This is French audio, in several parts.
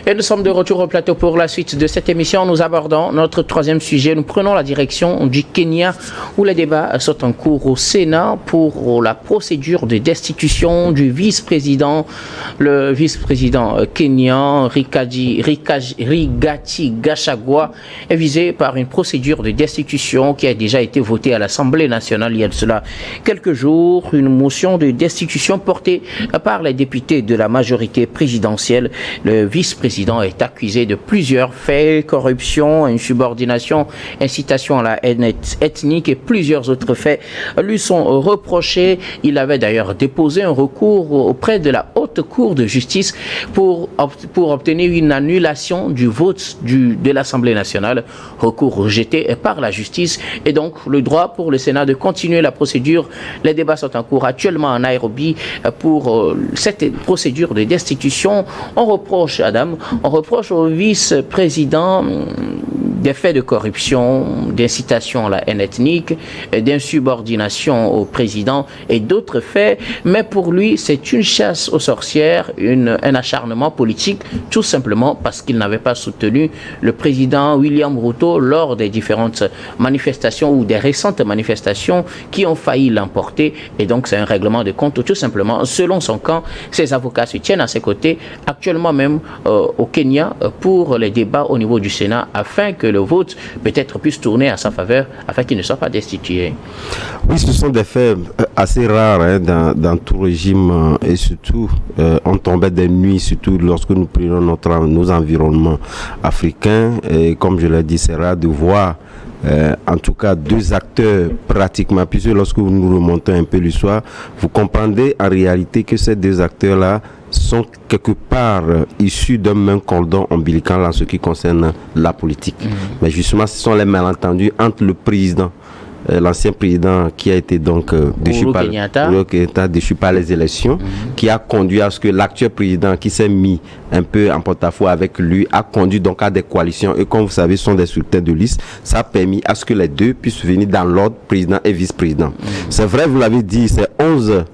Et nous sommes de retour au plateau pour la suite de cette émission. Nous abordons notre troisième sujet. Nous prenons la direction du Kenya où les débats sont en cours au Sénat pour la procédure de destitution du vice-président. Le vice-président kenyan Rigathi Gachagua est visé par une procédure de destitution qui a déjà été votée à l'Assemblée nationale il y a de cela quelques jours. Une motion de destitution portée par les députés de la majorité présidentielle. Le vice-président est accusé de plusieurs faits, corruption, insubordination, incitation à la haine ethnique et plusieurs autres faits lui sont reprochés. Il avait d'ailleurs déposé un recours auprès de la Haute Cour de justice pour obtenir une annulation du vote de l'Assemblée nationale. Recours rejeté par la justice et donc le droit pour le Sénat de continuer la procédure. Les débats sont en cours actuellement en Nairobi pour cette procédure de destitution. On reproche au vice-président des faits de corruption, d'incitation à la haine ethnique, d'insubordination au président et d'autres faits. Mais pour lui, c'est une chasse aux sorcières, un acharnement politique, tout simplement parce qu'il n'avait pas soutenu le président William Ruto lors des différentes manifestations ou des récentes manifestations qui ont failli l'emporter. Et donc, c'est un règlement de compte, tout simplement. Selon son camp, ses avocats se tiennent à ses côtés, actuellement même au Kenya, pour les débats au niveau du Sénat, afin que le vote peut-être puisse tourner à sa faveur, afin qu'il ne soit pas destitué. Oui, ce sont des faits assez rares dans tout régime, et surtout, on tombait des nuits, surtout lorsque nous prenons nos environnements africains. Et comme je l'ai dit, c'est rare de voir en tout cas deux acteurs pratiquement, puisque lorsque nous remontons un peu l'histoire, vous comprendrez en réalité que ces deux acteurs-là sont quelque part issus d'un même cordon ombilical en ce qui concerne la politique. Mais justement, ce sont les malentendus entre le président, l'ancien président qui a été donc déchu par les élections, qui a conduit à ce que l'actuel président qui s'est mis un peu en porte-à-faux avec lui a conduit donc à des coalitions, et comme vous savez, ce sont des scrutins de liste. Ça a permis à ce que les deux puissent venir dans l'ordre, président et vice-président. C'est vrai, vous l'avez dit, c'est 11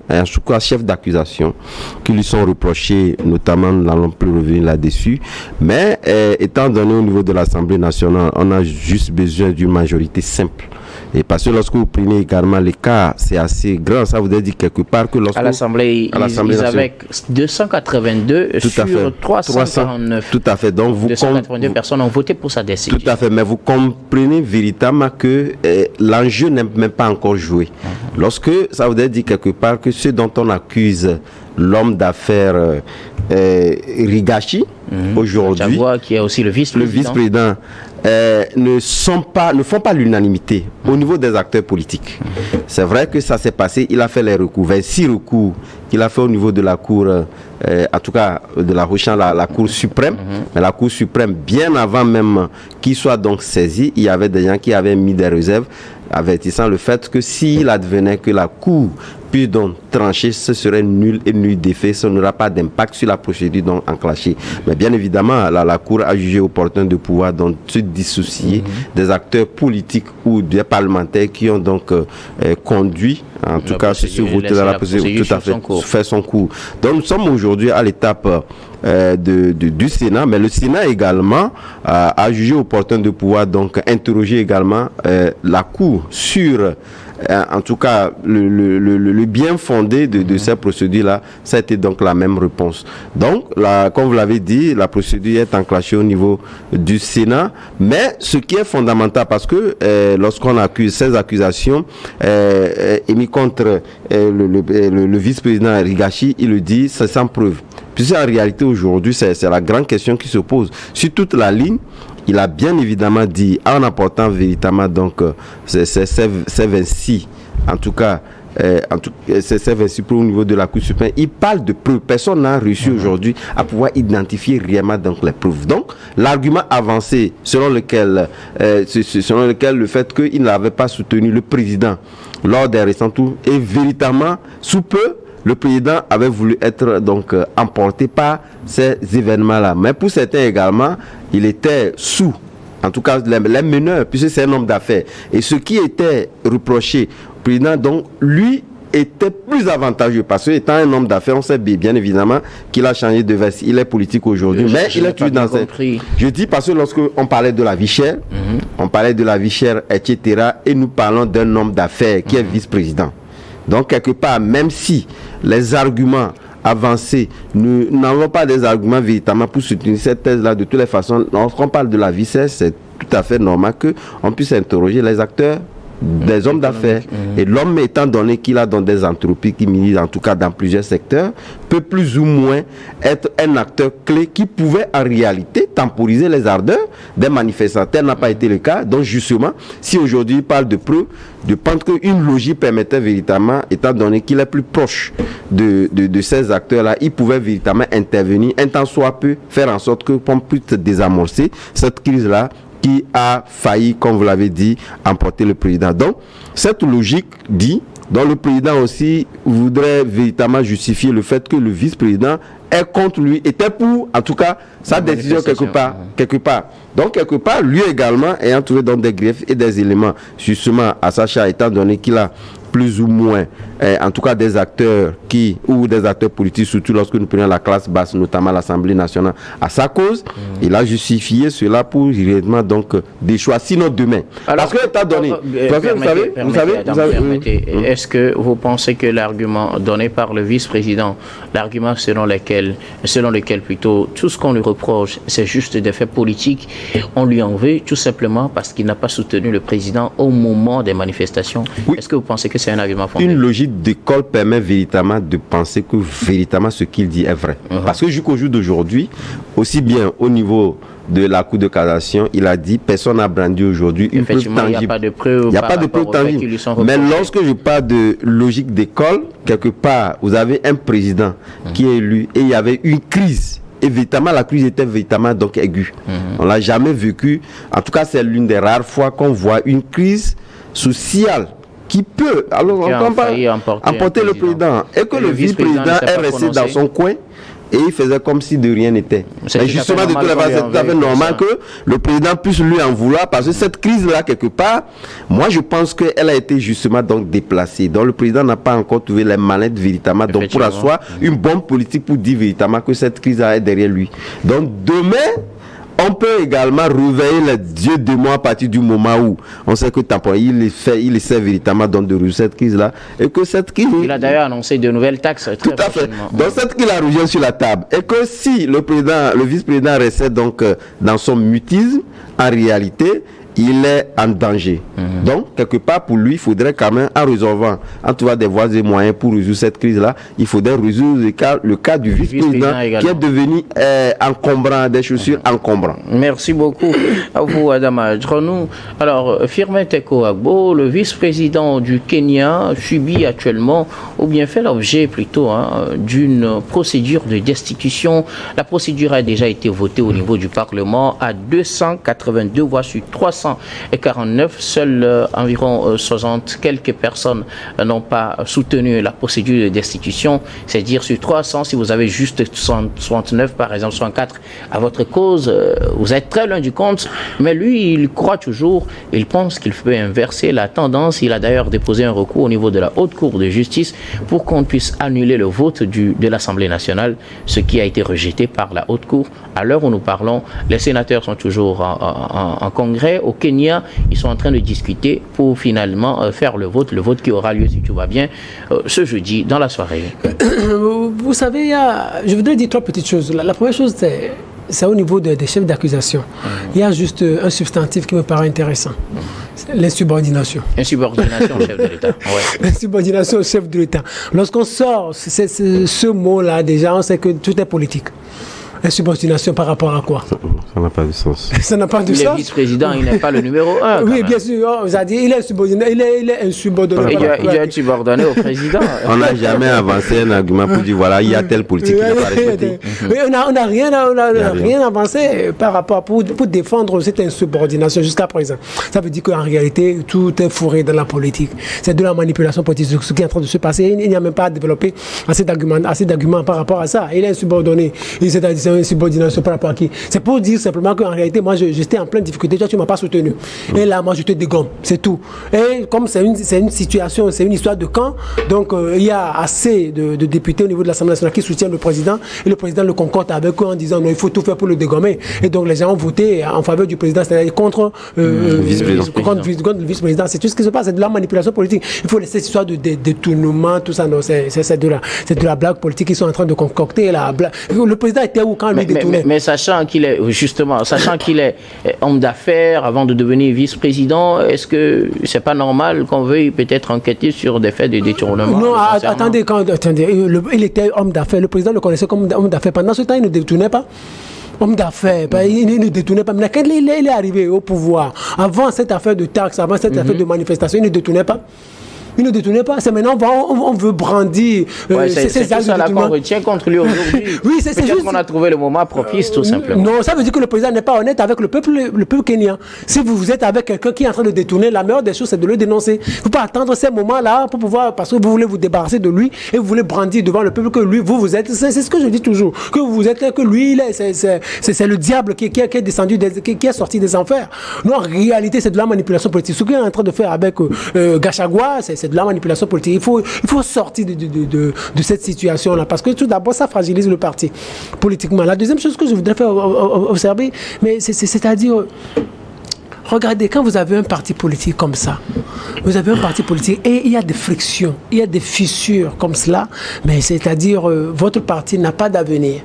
chefs d'accusation qui lui sont reprochés, notamment, nous n'allons plus revenir là-dessus, mais étant donné au niveau de l'Assemblée nationale, on a juste besoin d'une majorité simple. Et parce que lorsque vous prenez également les cas, c'est assez grand. Ça voudrait dire quelque part que lorsque... À l'Assemblée, ils avaient 282 sur 349. Tout à fait. Donc, 282 personnes ont voté pour sa décision. Tout à fait. Mais vous comprenez véritablement que l'enjeu n'est même pas encore joué. Lorsque, ça voudrait dire quelque part que ce dont on accuse l'homme d'affaires Rigathi, aujourd'hui, qui est aussi le vice-président, ne font pas l'unanimité au niveau des acteurs politiques. C'est vrai que ça s'est passé, il a fait les recours, 26 recours qu'il a fait au niveau de la Cour, en tout cas de la Rochamp, la Cour suprême. Mais la Cour suprême, bien avant même qu'il soit donc saisi, il y avait des gens qui avaient mis des réserves, avertissant le fait que s'il advenait que la Cour puisse donc trancher, ce serait nul et nul d'effet, ça n'aura pas d'impact sur la procédure donc enclenchée. Mais bien évidemment, la Cour a jugé opportun de pouvoir donc se dissocier des acteurs politiques ou des parlementaires qui ont donc conduit, en tout cas, ce vote dans la procédure, tout à fait, fait son cours. Donc nous sommes aujourd'hui à l'étape du Sénat, mais le Sénat également a jugé opportun de pouvoir donc interroger également la Cour sur en tout cas le bien fondé de cette procédure-là. Ça a été donc la même réponse. Donc, comme vous l'avez dit, la procédure est enclenchée au niveau du Sénat, mais ce qui est fondamental, parce que lorsqu'on accuse ces accusations émises contre le vice-président Rigathi, il le dit, c'est sans preuve. Puisque en réalité aujourd'hui, c'est la grande question qui se pose. Sur toute la ligne, il a bien évidemment dit, en apportant véritablement donc ces 26, en tout cas, c'est 26 au niveau de la Cour suprême. Il parle de preuves. Personne n'a réussi aujourd'hui à pouvoir identifier réellement donc les preuves. Donc, l'argument avancé selon lequel le fait qu'il n'avait pas soutenu le président lors des récents tours est véritablement sous peu. Le président avait voulu être donc emporté par ces événements-là. Mais pour certains également, il était sous, en tout cas les meneurs, puisque c'est un homme d'affaires. Et ce qui était reproché au président, donc lui, était plus avantageux parce que étant un homme d'affaires, on sait bien évidemment qu'il a changé de veste. Il est politique aujourd'hui, mais il est toujours dans Je dis parce que lorsque on parlait de la vie chère, on parlait de la vie chère, etc. Et nous parlons d'un homme d'affaires qui est vice-président. Donc quelque part, même si les arguments avancés, nous n'avons pas des arguments véritablement pour soutenir cette thèse-là, de toutes les façons, lorsqu'on parle de la vie chère, c'est tout à fait normal qu'on puisse interroger les acteurs des hommes d'affaires. Et l'homme, étant donné qu'il a dans des entreprises qui militent, en tout cas dans plusieurs secteurs, peut plus ou moins être un acteur clé qui pouvait en réalité temporiser les ardeurs des manifestants. Tel n'a pas été le cas. Donc justement, si aujourd'hui il parle de preuve, de pense qu'une logique permettait véritablement, étant donné qu'il est plus proche de ces acteurs-là, il pouvait véritablement intervenir, un temps soit peu, faire en sorte qu'on puisse désamorcer cette crise-là qui a failli, comme vous l'avez dit, emporter le président. Donc, cette logique dit, dont le président aussi voudrait véritablement justifier le fait que le vice-président est contre lui, était pour, en tout cas, sa décision quelque part. Donc, quelque part, lui également, ayant trouvé dans des griefs et des éléments, justement, à Sacha, étant donné qu'il a plus ou moins, en tout cas des acteurs ou des acteurs politiques, surtout lorsque nous prenons la classe basse, notamment l'Assemblée nationale, à sa cause, il a justifié cela pour réellement donc des choix, sinon demain. Alors, parce que étant donné, vous savez, est-ce que vous pensez que l'argument donné par le vice-président, l'argument selon lequel plutôt tout ce qu'on lui reproche, c'est juste des faits politiques, on lui en veut tout simplement parce qu'il n'a pas soutenu le président au moment des manifestations? Oui. Est-ce que vous pensez que c'est un argument fondé? Une logique d'école permet véritablement de penser que véritablement ce qu'il dit est vrai. Parce que jusqu'au jour d'aujourd'hui, aussi bien au niveau de la Cour de cassation, il a dit personne n'a brandi aujourd'hui une preuve tangible. Il n'y a pas de preuve. Il n'y a pas de preuve tangible. Mais lorsque je parle de logique d'école, quelque part, vous avez un président qui est élu et il y avait une crise. Et véritablement, la crise était véritablement donc aiguë. On l'a jamais vécu. En tout cas, c'est l'une des rares fois qu'on voit une crise sociale qui peut emporter le président. Et que le vice-président est resté dans son coin et il faisait comme si de rien n'était. Mais justement, de toute façon, c'est tout à fait normal que le président puisse lui en vouloir parce que cette crise-là, quelque part, moi je pense qu'elle a été justement donc déplacée. Donc le président n'a pas encore trouvé les manettes véritablement donc pour asseoir une bonne politique pour dire véritablement que cette crise-là est derrière lui. Donc demain, on peut également réveiller les dieux démons à partir du moment où on sait que Tampon, il essaie véritablement de résoudre cette crise-là et que cette crise... Il a d'ailleurs annoncé de nouvelles taxes. Tout à fait. Donc cette crise revient sur la table et que si le vice-président restait donc dans son mutisme, en réalité, il est en danger. Donc, quelque part, pour lui, il faudrait quand même, en résolvant, en trouvant des voies et moyens pour résoudre cette crise-là, il faudrait résoudre le cas du vice-président qui est devenu encombrant, des chaussures encombrantes. Merci beaucoup à vous, Adama Djonou. Alors, Firmin Teko Agbo, le vice-président du Kenya, subit actuellement, ou bien fait l'objet plutôt, d'une procédure de destitution. La procédure a déjà été votée au niveau du Parlement à 282 voix sur 349. Seules environ 60 quelques personnes n'ont pas soutenu la procédure de destitution. C'est-à-dire sur 300, si vous avez juste 69 par exemple, 64 à votre cause, vous êtes très loin du compte. Mais lui, il croit toujours, il pense qu'il peut inverser la tendance. Il a d'ailleurs déposé un recours au niveau de la Haute Cour de justice pour qu'on puisse annuler le vote de l'Assemblée nationale, ce qui a été rejeté par la Haute Cour. À l'heure où nous parlons, les sénateurs sont toujours en congrès. Au Kenya, ils sont en train de discuter pour finalement faire le vote qui aura lieu, si tout va bien, ce jeudi dans la soirée. Vous savez, je voudrais dire 3 petites choses. La première chose, c'est au niveau des chefs d'accusation. Il y a juste un substantif qui me paraît intéressant. L'insubordination. Insubordination au chef de l'État. Ouais. Insubordination au chef de l'État. Lorsqu'on sort ce mot-là, déjà, on sait que tout est politique. Insubordination par rapport à quoi? Ça n'a pas de sens. Ça n'a pas de sens. Le vice-président, il n'est pas le numéro 1. Oui, bien sûr. Vous avez dit, il est insubordonné. Il est insubordonné. Il est insubordonné au président. On n'a jamais avancé un argument pour dire voilà, il y a telle politique qui n'a pas respecté. Mais on n'a rien avancé par rapport pour défendre cette insubordination jusqu'à présent. Ça veut dire qu'en réalité, tout est fourré dans la politique. C'est de la manipulation politique. Ce qui est en train de se passer, il n'y a même pas à développer assez d'arguments par rapport à ça. Il est insubordonné. C'est une subordination par rapport à qui? C'est pour dire simplement qu'en réalité, moi, j'étais en pleine difficulté, toi, tu ne m'as pas soutenu. Et là, moi, je te dégomme, c'est tout. Et comme c'est une situation, c'est une histoire de camp, donc il y a assez de députés au niveau de l'Assemblée nationale qui soutiennent le président, et le président le concorde avec eux en disant non, il faut tout faire pour le dégommer. Et donc les gens ont voté en faveur du président, c'est-à-dire contre le vice-président. C'est tout ce qui se passe, c'est de la manipulation politique. Il faut laisser cette histoire de détournement, tout ça, non, c'est de la blague politique qu'ils sont en train de concocter. Le président était où quand lui détournait? Mais sachant qu'il est, justement, sachant qu'il est homme d'affaires avant de devenir vice-président, est-ce que c'est pas normal qu'on veuille peut-être enquêter sur des faits de détournement? Non, attendez, il était homme d'affaires, le président le connaissait comme homme d'affaires. Pendant ce temps, il ne détournait pas. Homme d'affaires, il ne détournait pas. Mais quand il est arrivé au pouvoir, avant cette affaire de taxes, avant cette affaire de manifestation, il ne détournait pas. Il ne détournait pas. C'est maintenant on veut brandir c'est tout ça là qu'on retient contre lui aujourd'hui. Oui, c'est juste qu'on a trouvé le moment propice, tout simplement. Non, ça veut dire que le président n'est pas honnête avec le peuple kenyan. Si vous êtes avec quelqu'un qui est en train de détourner, la meilleure des choses, c'est de le dénoncer. Il ne faut pas attendre ces moments-là pour pouvoir, parce que vous voulez vous débarrasser de lui et vous voulez brandir devant le peuple que lui, vous êtes. C'est ce que je dis toujours. Que vous êtes, que lui, c'est le diable qui est descendu, qui est sorti des enfers. Non, en réalité, c'est de la manipulation politique. Ce qu'il est en train de faire avec Gachagua, c'est de la manipulation politique. Il faut sortir de cette situation-là, parce que tout d'abord, ça fragilise le parti politiquement. La deuxième chose que je voudrais faire observer, mais c'est-à-dire, regardez, quand vous avez un parti politique comme ça, vous avez un parti politique et il y a des frictions, il y a des fissures comme cela, mais c'est-à-dire, votre parti n'a pas d'avenir.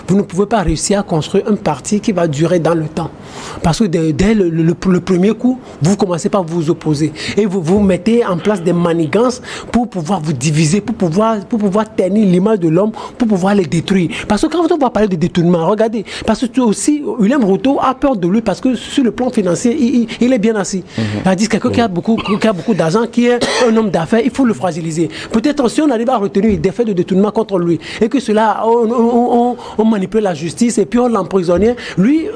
Vous ne pouvez pas réussir à construire un parti qui va durer dans le temps. Parce que dès le premier coup, vous commencez par vous opposer. Et vous mettez en place des manigances pour pouvoir vous diviser, pour pouvoir ternir l'image de l'homme, pour pouvoir les détruire. Parce que quand on va parler de détournement, regardez, parce que aussi, William Ruto a peur de lui parce que sur le plan financier, il est bien assis. C'est-à-dire quelqu'un qui a beaucoup d'argent, qui est un homme d'affaires, il faut le fragiliser. Peut-être si on arrive à retenir des faits de détournement contre lui, et que cela, on manipule la justice et puis on l'emprisonnait, lui,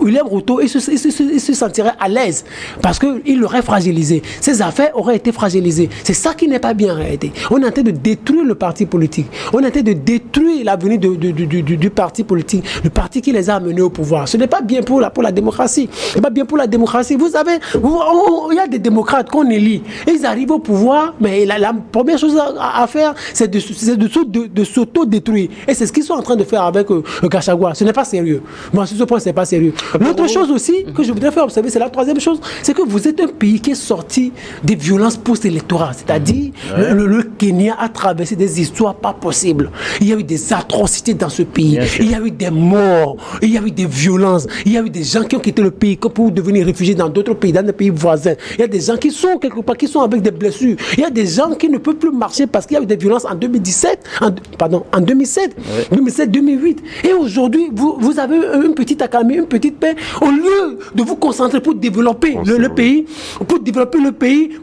William Ruto, il se sentirait à l'aise parce qu'il l'aurait fragilisé. Ses affaires auraient été fragilisées. C'est ça qui n'est pas bien en réalité. On est en train de détruire le parti politique. On est en train de détruire l'avenir du parti politique, le parti qui les a amenés au pouvoir. Ce n'est pas bien pour la démocratie. Ce n'est pas bien pour la démocratie. Vous savez, il y a des démocrates qu'on élit. Et ils arrivent au pouvoir, mais la première chose à faire, c'est de s'auto-détruire. Et c'est ce qu'ils sont en train de faire avec Gachagua. Ce n'est pas sérieux. Moi, sur ce point, ce n'est pas sérieux. L'autre chose aussi que je voudrais faire observer, c'est la troisième chose, c'est que vous êtes un pays qui est sorti des violences post-électorales. C'est-à-dire, le Kenya a traversé des histoires pas possibles. Il y a eu des atrocités dans ce pays. Il y a eu des morts. Il y a eu des violences. Il y a eu des gens qui ont quitté le pays pour devenir réfugiés dans d'autres pays, dans des pays voisins. Il y a des gens qui sont quelque part, qui sont avec des blessures. Il y a des gens qui ne peuvent plus marcher parce qu'il y a eu des violences en 2007, 2008. Et aujourd'hui, vous avez une petite accalmie, une petite paix, au lieu de vous concentrer pour développer le pays,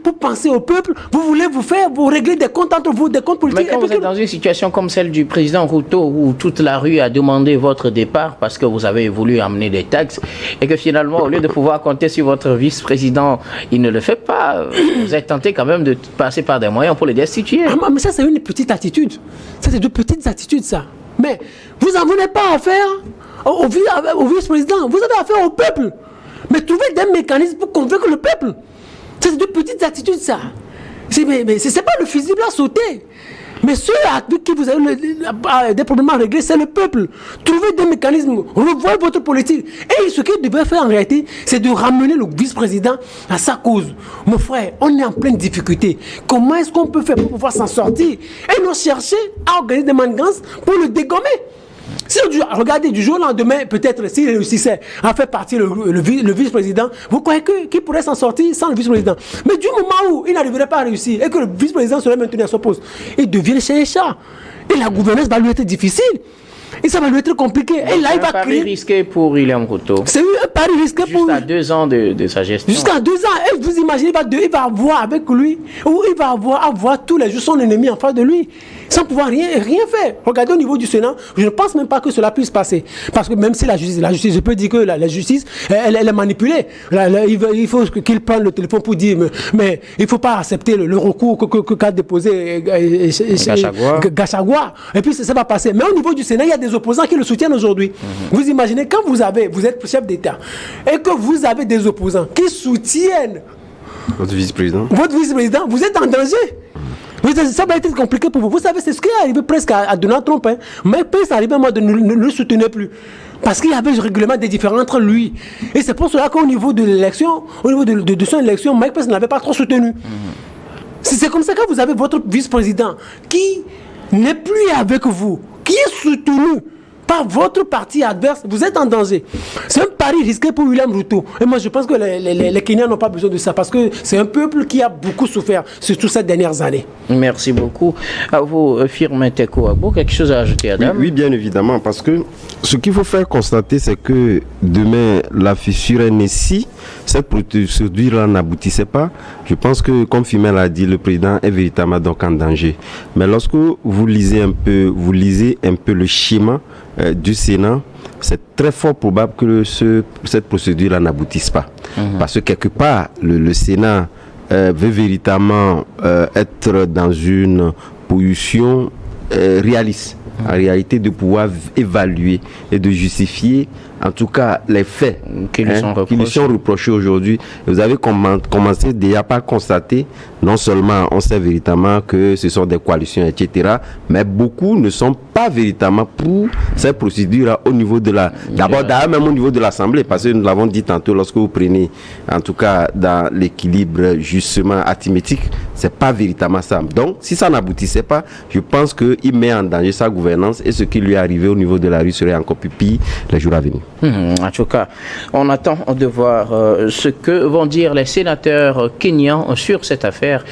pour penser au peuple, vous voulez vous régler des comptes entre vous, des comptes politiques. Mais quand vous êtes dans une situation comme celle du président Ruto, où toute la rue a demandé votre départ parce que vous avez voulu amener des taxes, et que finalement, au lieu de pouvoir compter sur votre vice-président, il ne le fait pas, vous êtes tenté quand même de passer par des moyens pour les destituer. Mais ça, c'est une petite attitude. Ça, c'est de petites attitudes, ça. Mais vous n'en venez pas à faire au vice-président, vous avez affaire au peuple. Mais trouvez des mécanismes pour convaincre le peuple. C'est de petites attitudes, ça. Mais ce n'est pas le fusible à sauter. Mais ceux avec qui vous avez des problèmes à régler, c'est le peuple. Trouvez des mécanismes, revoyez votre politique. Et ce qu'il devait faire en réalité, c'est de ramener le vice-président à sa cause. Mon frère, on est en pleine difficulté. Comment est-ce qu'on peut faire pour pouvoir s'en sortir? Et nous chercher à organiser des manigances pour le dégommer. Si regardez, du jour au lendemain, peut-être s'il réussissait à faire partir le vice-président, vous croyez qu'il pourrait s'en sortir sans le vice-président? Mais du moment où il n'arriverait pas à réussir et que le vice-président serait maintenu à son poste, il devient chez les chats. Et la gouvernance va lui être difficile. Et ça va lui être compliqué. Et là, il va créer. C'est un pari risqué pour William Ruto. C'est un pari risqué pour. Jusqu'à 2 ans de sa gestion. Jusqu'à 2 ans. Et vous imaginez, il va avoir avec lui, ou il va avoir tous les jours son ennemi en face de lui. sans pouvoir rien faire. Regardez au niveau du Sénat, je ne pense même pas que cela puisse passer. Parce que même si la justice, je peux dire que la justice, elle est manipulée. Il faut qu'il prenne le téléphone pour dire, mais il ne faut pas accepter le recours qu'a déposé Gachagua. Et puis ça va passer. Mais au niveau du Sénat, il y a des opposants qui le soutiennent aujourd'hui. Vous imaginez, quand vous êtes chef d'État et que vous avez des opposants qui soutiennent votre vice-président, vous êtes en danger. Ça va être compliqué pour vous. Vous savez, c'est ce qui est arrivé presque à Donald Trump. Mais Pence arrivé à moi de ne le soutenir plus. Parce qu'il y avait régulièrement des différends entre lui. Et c'est pour cela qu'au niveau de l'élection, au niveau de son élection, Mike Pence n'avait pas trop soutenu. C'est comme ça que vous avez votre vice-président qui n'est plus avec vous, qui est soutenu par votre parti adverse. Vous êtes en danger. C'est un pari risqué pour William Ruto. Et moi, je pense que les Kenyans n'ont pas besoin de ça parce que c'est un peuple qui a beaucoup souffert, surtout ces dernières années. Merci beaucoup. À vous, Firmin Teko Agbo, quelque chose à ajouter, Adam? Oui, bien évidemment, parce que ce qu'il faut faire constater, c'est que demain, la fissure est née. Si cette procédure-là n'aboutissait pas, je pense que, comme Firmin l'a dit, le président est véritablement donc en danger. Mais lorsque vous lisez un peu le schéma du Sénat, c'est très fort probable que cette procédure-là n'aboutisse pas. Parce que quelque part, le Sénat veut véritablement être dans une position réaliste, en réalité de pouvoir évaluer et de justifier en tout cas les faits qui lui sont reprochés aujourd'hui. Vous avez commencé déjà par constater, non seulement on sait véritablement que ce sont des coalitions, etc., mais beaucoup ne sont pas véritablement pour cette procédure au niveau de d'abord même au niveau de l'Assemblée, parce que nous l'avons dit tantôt, lorsque vous prenez en tout cas dans l'équilibre justement arithmétique, c'est pas véritablement ça. Donc si ça n'aboutissait pas, je pense qu'il met en danger sa gouvernance et ce qui lui est arrivé au niveau de la rue serait encore plus pire les jours à venir. En tout cas, on attend de voir ce que vont dire les sénateurs kenyans sur cette affaire.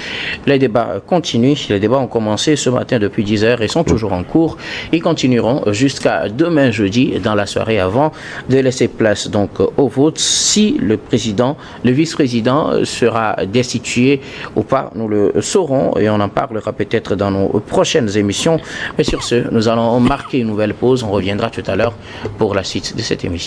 Les débats continuent. Les débats ont commencé ce matin depuis 10h et sont toujours en cours. Ils continueront jusqu'à demain jeudi dans la soirée avant de laisser place donc au vote. Si le vice-président sera destitué ou pas, nous le saurons et on en parlera peut-être dans nos prochaines émissions. Mais sur ce, nous allons marquer une nouvelle pause. On reviendra tout à l'heure pour la suite de cette émission.